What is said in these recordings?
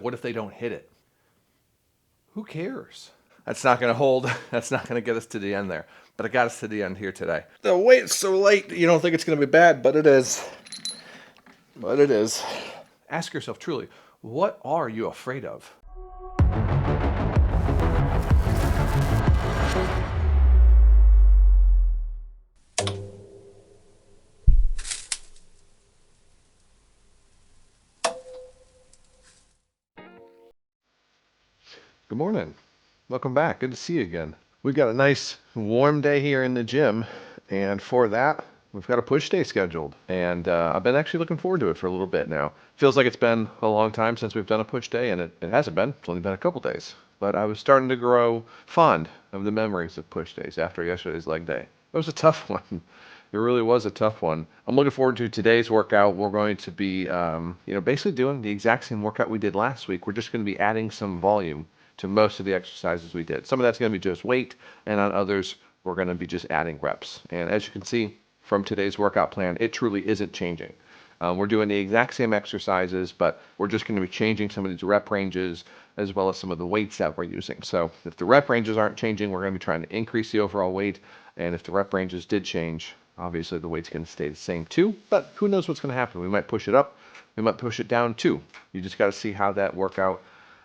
What if they don't hit it? Who cares? That's not going to hold. That's not going to get us to the end there. But it got us to the end here today. The weight's so light, you don't think it's going to be bad, but it is. But it is. Ask yourself truly, what are you afraid of? Good morning. Welcome back. Good to see you again. We've got a nice warm day here in the gym, and for that, we've got a push day scheduled. And I've been actually looking forward to it for a little bit now. Feels like it's been a long time since we've done a push day, and it hasn't been. It's only been a couple days. But I was starting to grow fond of the memories of push days after yesterday's leg day. It was a tough one. It really was a tough one. I'm looking forward to today's workout. We're going to be, basically doing the exact same workout we did last week. We're just going to be adding some volume to most of the exercises we did. Some of that's going to be just weight, and on others, we're going to be just adding reps. And as you can see from today's workout plan, it truly isn't changing. We're doing the exact same exercises, but we're just going to be changing some of these rep ranges as well as some of the weights that we're using. So if the rep ranges aren't changing, we're going to be trying to increase the overall weight. And if the rep ranges did change, obviously the weight's going to stay the same too. But who knows what's going to happen? We might push it up. We might push it down too. You just got to see how that workout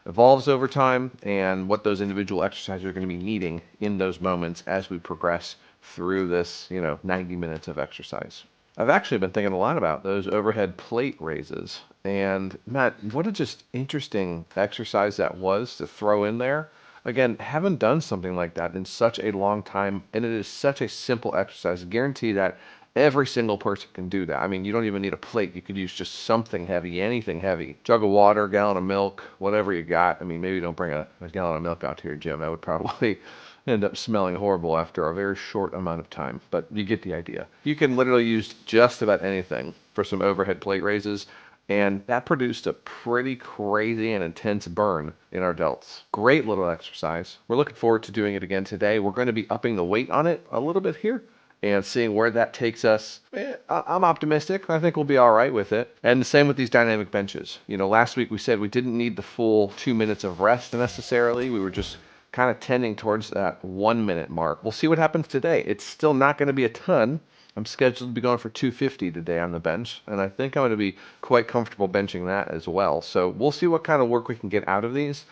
evolves over time and what those individual exercises are going to be needing in those moments as we progress through this, 90 minutes of exercise. I've actually been thinking a lot about those overhead plate raises. And Matt, what a just interesting exercise that was to throw in there. Again, haven't done something like that in such a long time, and it is such a simple exercise. I guarantee that every single person can do that. I mean, you don't even need a plate. You could use just something heavy, anything heavy. Jug of water, gallon of milk, whatever you got. I mean, maybe don't bring a gallon of milk out to your gym. That would probably end up smelling horrible after a very short amount of time. But you get the idea. You can literally use just about anything for some overhead plate raises. And that produced a pretty crazy and intense burn in our delts. Great little exercise. We're looking forward to doing it again today. We're going to be upping the weight on it a little bit here and seeing where that takes us. I'm optimistic. I think we'll be all right with it. And the same with these dynamic benches. Last week we said we didn't need the full 2 minutes of rest necessarily. We were just kind of tending towards that 1 minute mark. We'll see what happens today. It's still not going to be a ton. I'm scheduled to be going for 250 today on the bench, and I think I'm going to be quite comfortable benching that as well. So we'll see what kind of work we can get out of these,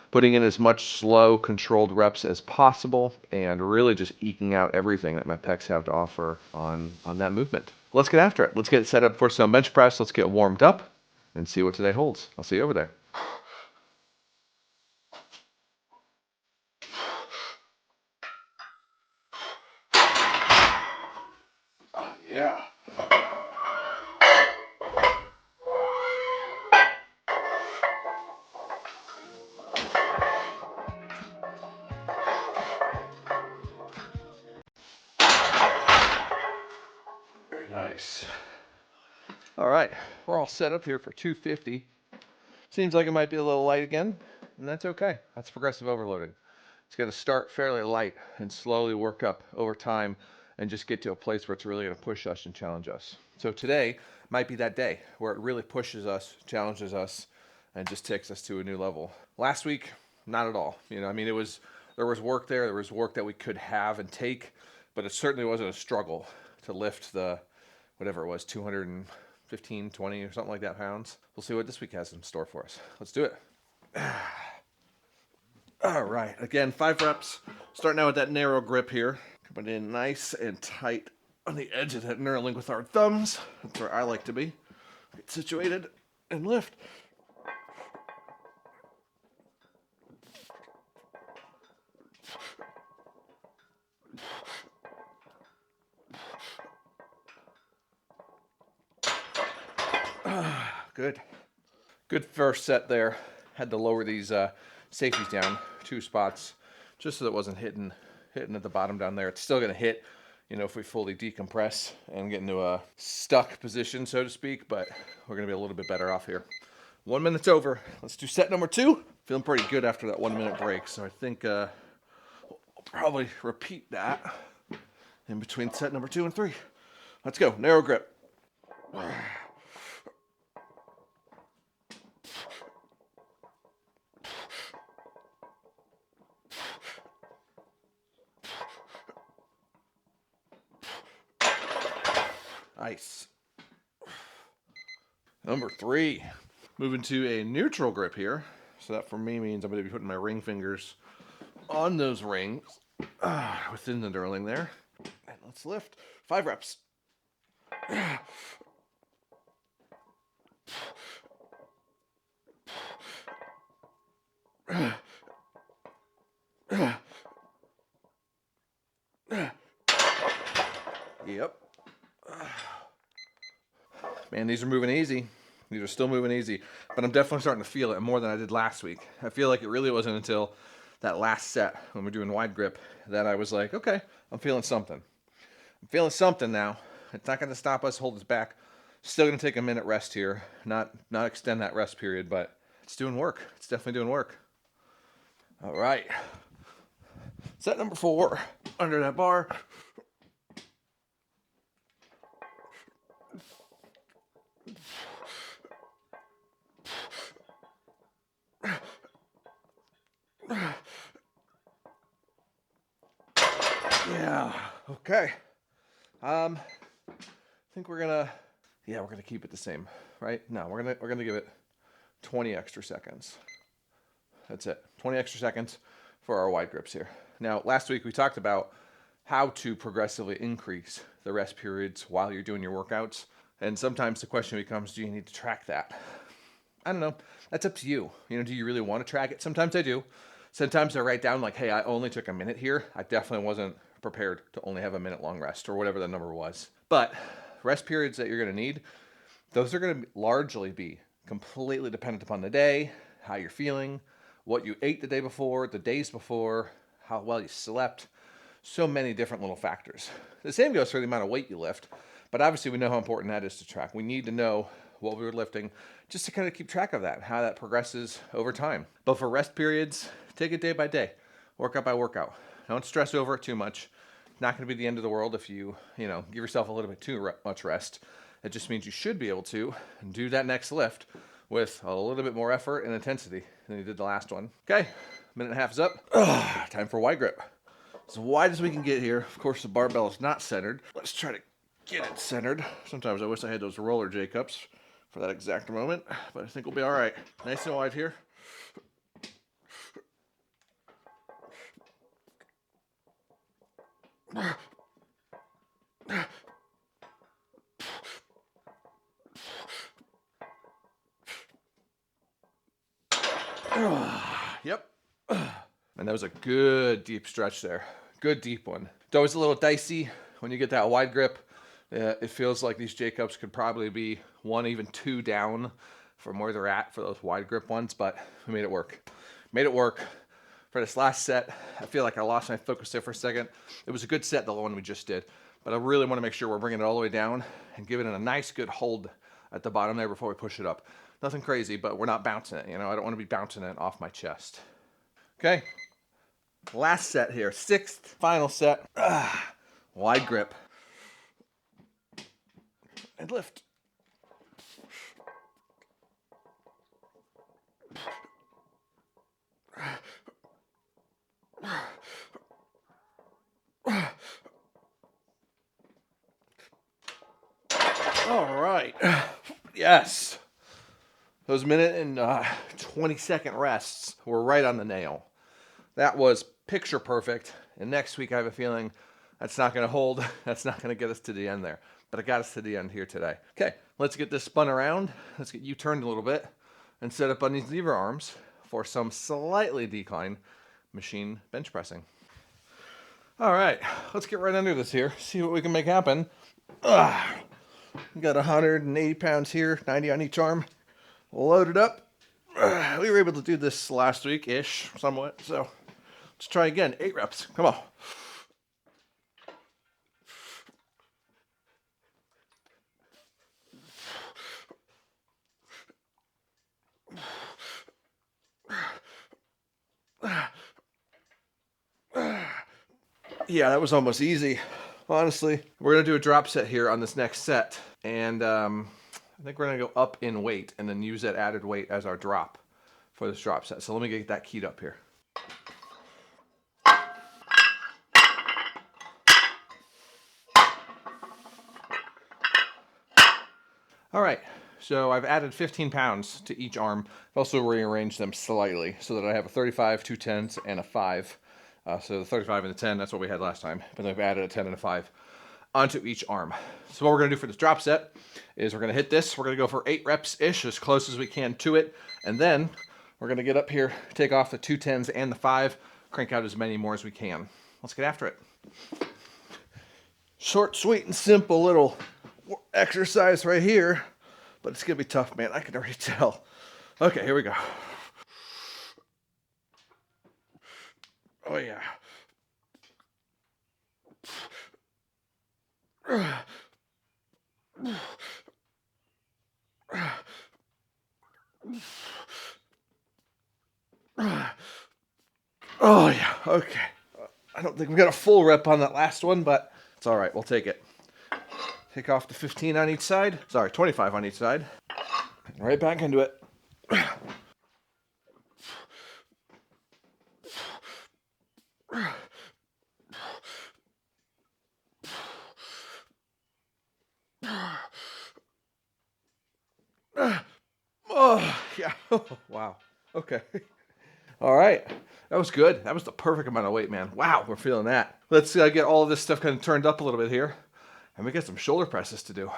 putting in as much slow, controlled reps as possible, and really just eking out everything that my pecs have to offer on that movement. Let's get after it. Let's get set up for some bench press. Let's get warmed up and see what today holds. I'll see you over there. Yeah. Very nice. All right, we're all set up here for 250. Seems like it might be a little light again, and that's okay. That's progressive overloading. It's going to start fairly light and slowly work up over time and just get to a place where it's really going to push us and challenge us. So today might be that day where it really pushes us, challenges us, and just takes us to a new level. Last week, not at all. There was work there was work that we could have and take, but it certainly wasn't a struggle to lift the, whatever it was, 215, 20 or something like that pounds. We'll see what this week has in store for us. Let's do it. All right, again, 5 reps. Starting out with that narrow grip here. Coming in nice and tight on the edge of that knurling with our thumbs. That's where I like to be. Get situated and lift. Good. Good first set there. Had to lower these safeties down 2 spots just so that it wasn't hitting at the bottom down there. It's still going to hit, if we fully decompress and get into a stuck position, so to speak, but we're going to be a little bit better off here. 1 minute's over. Let's do set number 2. Feeling pretty good after that 1 minute break, so I think I'll probably repeat that in between set number 2 and 3. Let's go. Narrow grip. Nice. Number 3. Moving to a neutral grip here. So that for me means I'm going to be putting my ring fingers on those rings within the knurling there. And let's lift. 5 reps. Yep. Man, these are moving easy. These are still moving easy, but I'm definitely starting to feel it more than I did last week. I feel like it really wasn't until that last set when we're doing wide grip that I was like, okay, I'm feeling something. I'm feeling something now. It's not going to stop us, hold us back. Still going to take a minute rest here, not extend that rest period, but it's doing work. It's definitely doing work. All right. Set number 4, under that bar. Yeah. Okay. I think we're gonna keep it the same, right? No, we're gonna give it 20 extra seconds. That's it. 20 extra seconds for our wide grips here. Now, last week we talked about how to progressively increase the rest periods while you're doing your workouts. And sometimes the question becomes, do you need to track that? I don't know. That's up to you. You know, do you really want to track it? Sometimes I do. Sometimes I write down like, hey, I only took a minute here. I definitely wasn't prepared to only have a minute long rest or whatever the number was. But rest periods that you're going to need, those are going to largely be completely dependent upon the day, how you're feeling, what you ate the day before, the days before, how well you slept. So many different little factors. The same goes for the amount of weight you lift, but obviously we know how important that is to track. We need to know what we were lifting just to kind of keep track of that, and how that progresses over time. But for rest periods, take it day by day, workout by workout. Don't stress over it too much. It's not going to be the end of the world if you give yourself a little bit too much rest. It just means you should be able to do that next lift with a little bit more effort and intensity than you did the last one. Okay, minute and a half is up. Time for wide grip. As wide as we can get here. Of course, the barbell is not centered. Let's try to get it centered. Sometimes I wish I had those roller J-cups for that exact moment, but I think we'll be all right. Nice and wide here. Yep. And that was a good deep stretch there. Good deep one. It's always a little dicey when you get that wide grip. It feels like these J-cups could probably be 1, even 2 down from where they're at for those wide grip ones, but we made it work. Made it work. For this last set, I feel like I lost my focus there for a second. It was a good set, the one we just did, but I really want to make sure we're bringing it all the way down and giving it a nice good hold at the bottom there before we push it up. Nothing crazy, but we're not bouncing it. I don't want to be bouncing it off my chest. Okay, last set here, 6th, final set. Wide grip. And lift. All right. Yes. Those minute and 20-second rests were right on the nail. That was picture perfect. And next week I have a feeling that's not going to hold. That's not going to get us to the end there. But it got us to the end here today. Okay, let's get this spun around. Let's get you turned a little bit and set up on these lever arms for some slightly decline machine bench pressing. All right, let's get right under this here. See what we can make happen. We got 180 pounds here, 90 on each arm. Loaded up. We were able to do this last week-ish, somewhat. So let's try again. 8 reps. Come on. Yeah, that was almost easy. Honestly, we're going to do a drop set here on this next set. And I think we're going to go up in weight and then use that added weight as our drop for this drop set. So let me get that keyed up here. All right, so I've added 15 pounds to each arm. I've also rearranged them slightly so that I have a 35, 2 10s, and a 5. So the 35 and the 10, that's what we had last time. But then I've added a 10 and a 5 onto each arm. So what we're gonna do for this drop set is we're gonna hit this. We're gonna go for 8 reps-ish, as close as we can to it. And then we're gonna get up here, take off the 2 10s and the 5, crank out as many more as we can. Let's get after it. Short, sweet, and simple little exercise right here, but it's gonna be tough, man. I can already tell. Okay, here we go. Oh yeah. Oh yeah, okay. I don't think we got a full rep on that last one, but it's all right, we'll take it. Take off the 15 on each side. Sorry, 25 on each side. Right back into it. Oh, yeah. Wow. Okay. All right. That was good. That was the perfect amount of weight, man. Wow, we're feeling that. Let's get all of this stuff kind of turned up a little bit here. And we got some shoulder presses to do.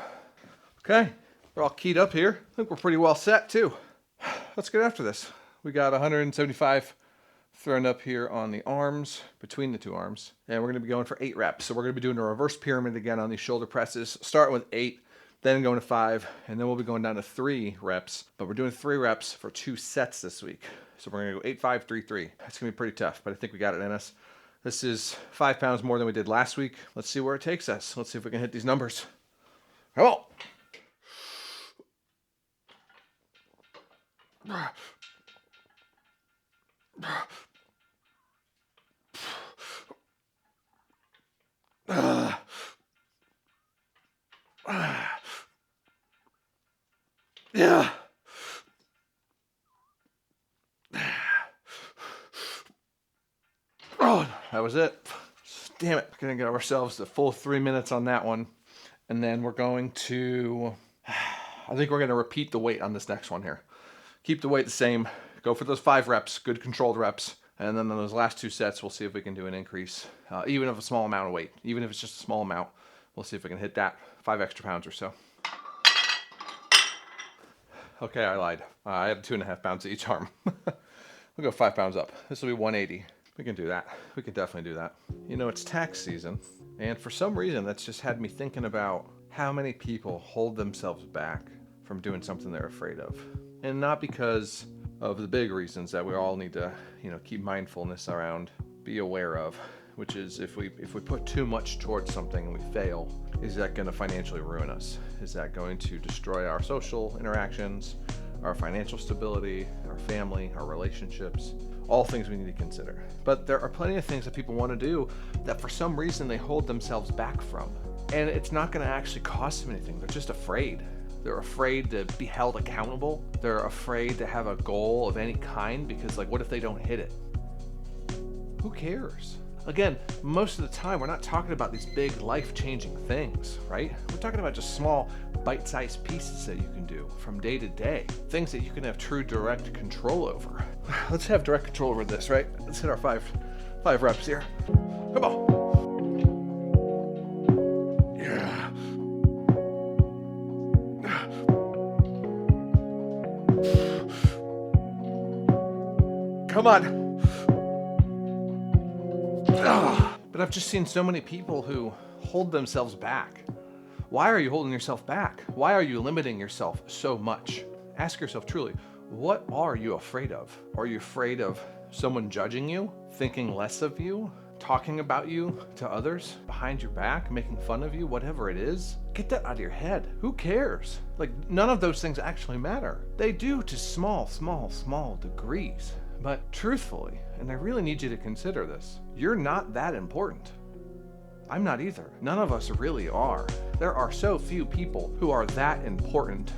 Okay. We're all keyed up here. I think we're pretty well set, too. Let's get after this. We got 175 thrown up here on the arms, between the 2 arms. And we're going to be going for 8 reps. So we're going to be doing a reverse pyramid again on these shoulder presses. Start with 8. Then going to 5, and then we'll be going down to 3 reps. But we're doing 3 reps for 2 sets this week. So we're gonna go 8, 5, 3, 3. That's gonna be pretty tough, but I think we got it in us. This is 5 pounds more than we did last week. Let's see where it takes us. Let's see if we can hit these numbers. Come on. Yeah. Oh, that was it. Damn it. We're going to get ourselves the full 3 minutes on that one. And then we're going to, I think we're going to repeat the weight on this next one here. Keep the weight the same. Go for those 5 reps, good controlled reps. And then on those last 2 sets, we'll see if we can do an increase, even of a small amount of weight. Even if it's just a small amount, we'll see if we can hit that 5 extra pounds or so. Okay, I lied. I had 2.5 pounds to each arm. We'll go 5 pounds up. This will be 180. We can do that. We can definitely do that. You know, it's tax season, and for some reason, that's just had me thinking about how many people hold themselves back from doing something they're afraid of. And not because of the big reasons that we all need to, keep mindfulness around, be aware of, which is if we put too much towards something and we fail, is that going to financially ruin us? Is that going to destroy our social interactions, our financial stability, our family, our relationships? All things we need to consider. But there are plenty of things that people want to do that for some reason they hold themselves back from. And it's not going to actually cost them anything. They're just afraid. They're afraid to be held accountable. They're afraid to have a goal of any kind because, what if they don't hit it? Who cares? Again, most of the time, we're not talking about these big life-changing things, right? We're talking about just small, bite-sized pieces that you can do from day to day. Things that you can have true direct control over. Let's have direct control over this, right? Let's hit our 5 reps here. Come on. Yeah. Come on. But I've just seen so many people who hold themselves back. Why are you holding yourself back? Why are you limiting yourself so much? Ask yourself truly, what are you afraid of? Are you afraid of someone judging you, thinking less of you, talking about you to others behind your back, making fun of you, whatever it is? Get that out of your head. Who cares? None of those things actually matter. They do to small degrees. But truthfully, and I really need you to consider this, you're not that important. I'm not either. None of us really are. There are so few people who are that important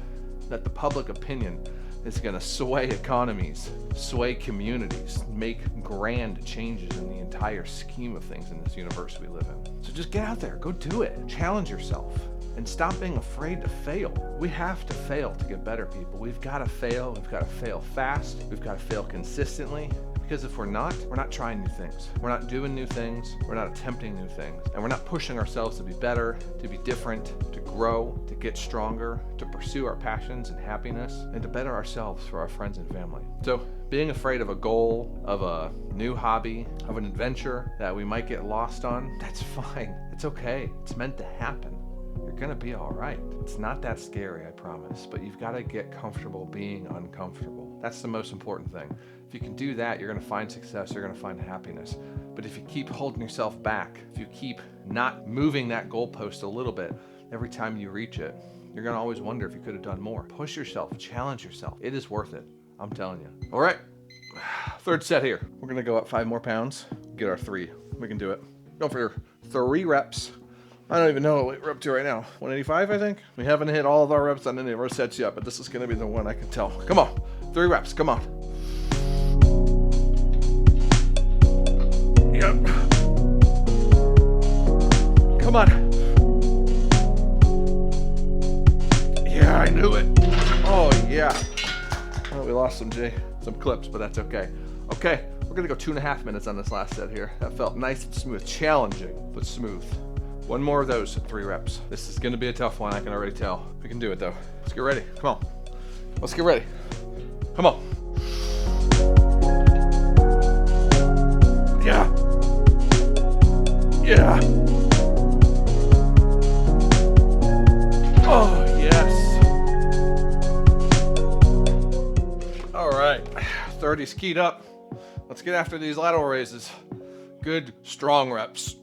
that the public opinion is going to sway economies, sway communities, make grand changes in the entire scheme of things in this universe we live in. So just get out there, go do it, challenge yourself. and stop being afraid to fail. We have to fail to get better, people. We've got to fail. We've got to fail fast. We've got to fail consistently. Because if we're not trying new things. We're not doing new things. We're not attempting new things. And we're not pushing ourselves to be better, to be different, to grow, to get stronger, to pursue our passions and happiness, and to better ourselves for our friends and family. So being afraid of a goal, of a new hobby, of an adventure that we might get lost on, that's fine. It's okay. It's meant to happen. You're gonna be all right. It's not that scary, I promise, but you've gotta get comfortable being uncomfortable. That's the most important thing. If you can do that, you're gonna find success, you're gonna find happiness. But if you keep holding yourself back, if you keep not moving that goalpost a little bit every time you reach it, you're gonna always wonder if you could have done more. Push yourself, challenge yourself. It is worth it, I'm telling you. All right, third set here. We're gonna go up 5 more pounds, get our 3. We can do it. Go for 3 reps. I don't even know what we're up to right now. 185, I think? We haven't hit all of our reps on any of our sets yet, but this is gonna be the one I can tell. Come on, 3 reps, come on. Yep. Come on. Yeah, I knew it. Oh, yeah. Oh, we lost some clips, but that's okay. Okay, we're gonna go 2.5 minutes on this last set here. That felt nice and smooth, challenging, but smooth. 1 more of those at 3 reps. This is gonna be a tough one, I can already tell. We can do it though. Let's get ready, come on. Let's get ready, come on. Yeah. Yeah. Oh, yes. All right, 30's keyed up. Let's get after these lateral raises. Good, strong reps.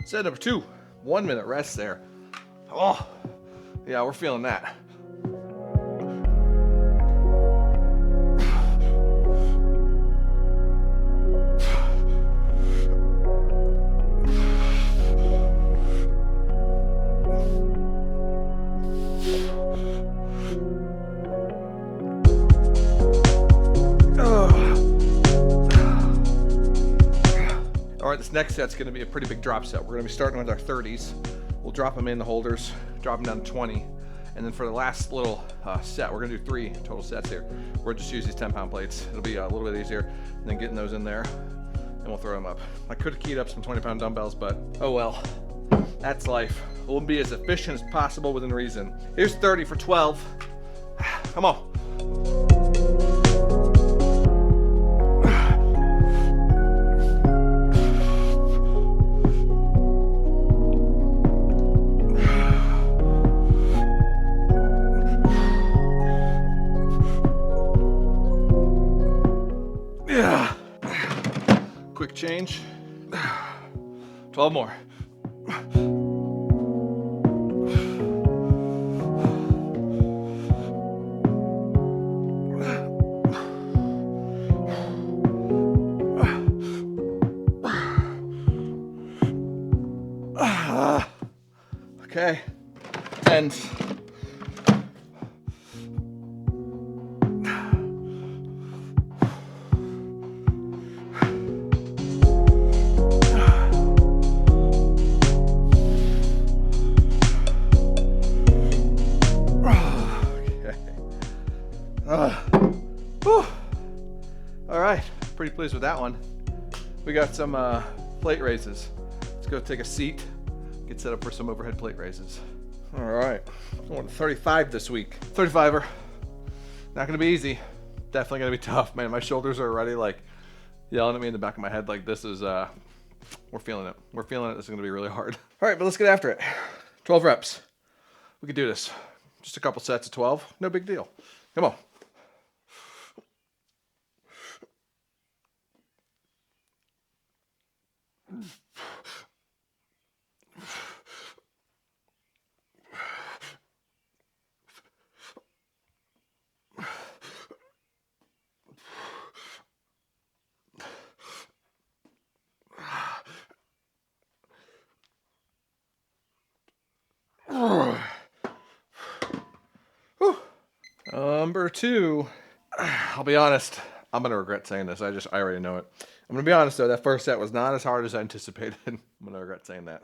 Set number 2, 1 minute rest there. Oh, yeah, we're feeling that. All right, this next set's gonna be a pretty big drop set. We're gonna be starting with our 30s. We'll drop them in the holders, drop them down to 20. And then for the last little set, we're gonna do 3 total sets here. We'll just use these 10-pound plates. It'll be a little bit easier than getting those in there, and we'll throw them up. I could have keyed up some 20-pound dumbbells, but oh well, that's life. We'll be as efficient as possible within reason. Here's 30 for 12. Come on. Quick change. 12 more. Okay. And all right, pretty pleased with that one. We got some plate raises. Let's go take a seat, get set up for some overhead plate raises. All right, going to 35 this week. 35er, not gonna be easy. Definitely gonna be tough, man. My shoulders are already like yelling at me in the back of my head like this is, we're feeling it. We're feeling it, this is gonna be really hard. All right, but let's get after it. 12 reps, we can do this. Just a couple sets of 12, no big deal. Come on. Number 2. I'll be honest. I'm gonna regret saying this. I already know it. I'm gonna be honest though. That first set was not as hard as I anticipated. I'm gonna regret saying that.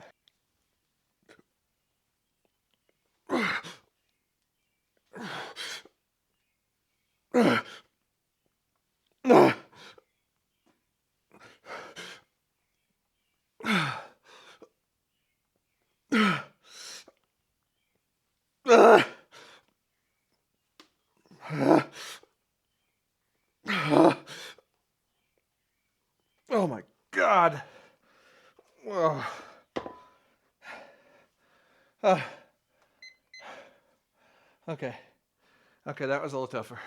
Oh my God. Oh. Okay. Okay, that was a little tougher.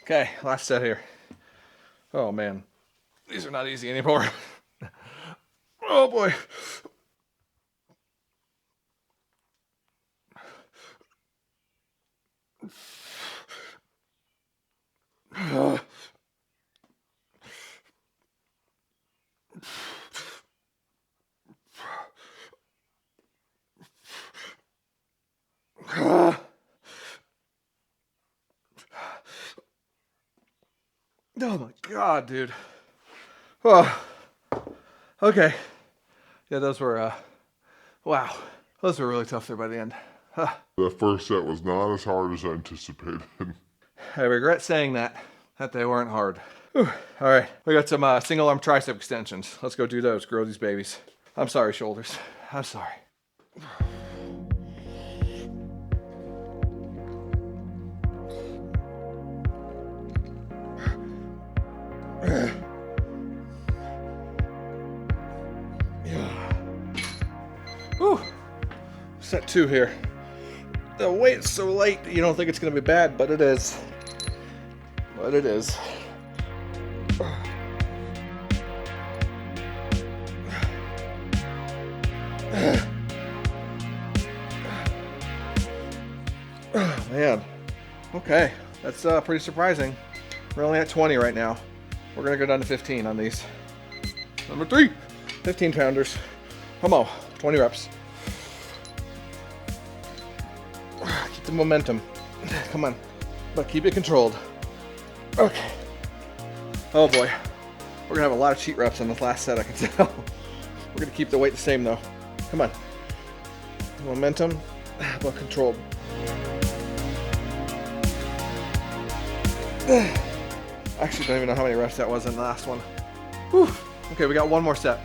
Okay, last set here. Oh man, these are not easy anymore. Oh boy. Oh my God, dude. Oh. Okay. Yeah, those were, wow. Those were really tough there by the end. That first set was not as hard as I anticipated. I regret saying that they weren't hard. Whew. All right, we got some single arm tricep extensions. Let's go do those, grow these babies. I'm sorry, shoulders. I'm sorry. Whew. Set 2 here. The weight's so light, you don't think it's gonna be bad, but it is. But it is. Oh man. Okay, that's pretty surprising. We're only at 20 right now. We're gonna go down to 15 on these. Number 3, 15 pounders. Come on, 20 reps. Keep the momentum. Come on, but keep it controlled. Okay. Oh boy, we're gonna have a lot of cheat reps on this last set, I can tell. We're gonna keep the weight the same though. Come on. Momentum, but controlled. Actually, don't even know how many reps that was in the last one. Whew. Okay, we got one more set.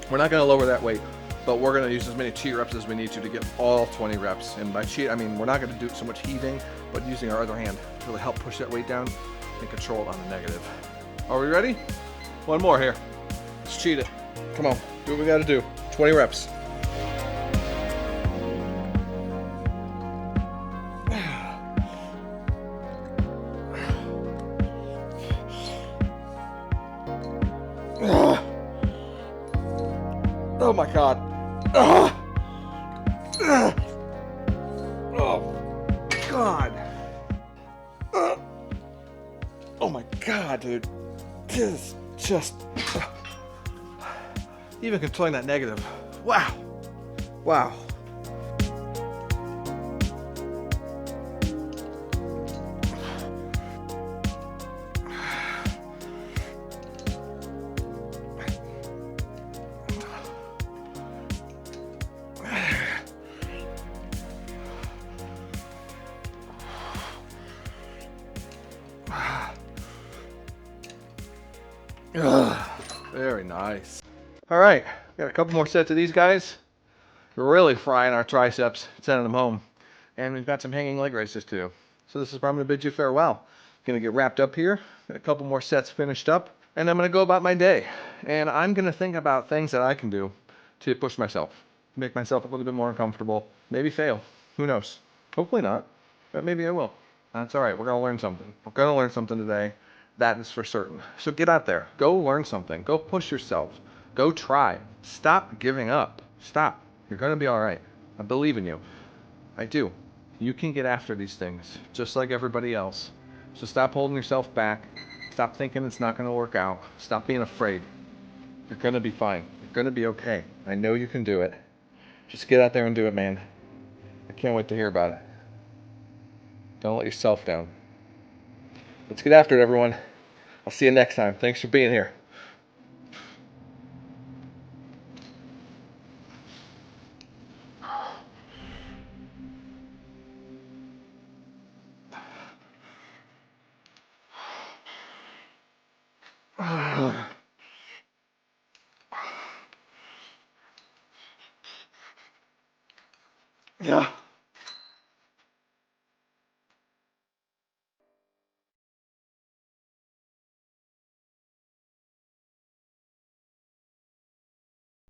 We're not gonna lower that weight, but we're gonna use as many cheat reps as we need to get all 20 reps. And by cheat, I mean we're not gonna do so much heaving, but using our other hand to really help push that weight down and control it on the negative. Are we ready? One more here. Let's cheat it. Come on, do what we gotta do. 20 reps. Oh my God. Oh God. Oh my God, dude. This is just even controlling that negative. Wow. Wow. Very nice. All right, got a couple more sets of these guys. We're really frying our triceps, sending them home. And we've got some hanging leg raises to do. So this is where I'm gonna bid you farewell. Gonna get wrapped up here, got a couple more sets finished up, and I'm gonna go about my day. And I'm gonna think about things that I can do to push myself, make myself a little bit more uncomfortable, maybe fail, who knows? Hopefully not, but maybe I will. That's all right, we're gonna learn something. We're gonna learn something today. That is for certain. So get out there, go learn something, go push yourself, go try. Stop giving up, stop. You're gonna be all right. I believe in you. I do. You can get after these things, just like everybody else. So stop holding yourself back. Stop thinking it's not gonna work out. Stop being afraid. You're gonna be fine. You're gonna be okay. I know you can do it. Just get out there and do it, man. I can't wait to hear about it. Don't let yourself down. Let's get after it, everyone. I'll see you next time. Thanks for being here. Yeah.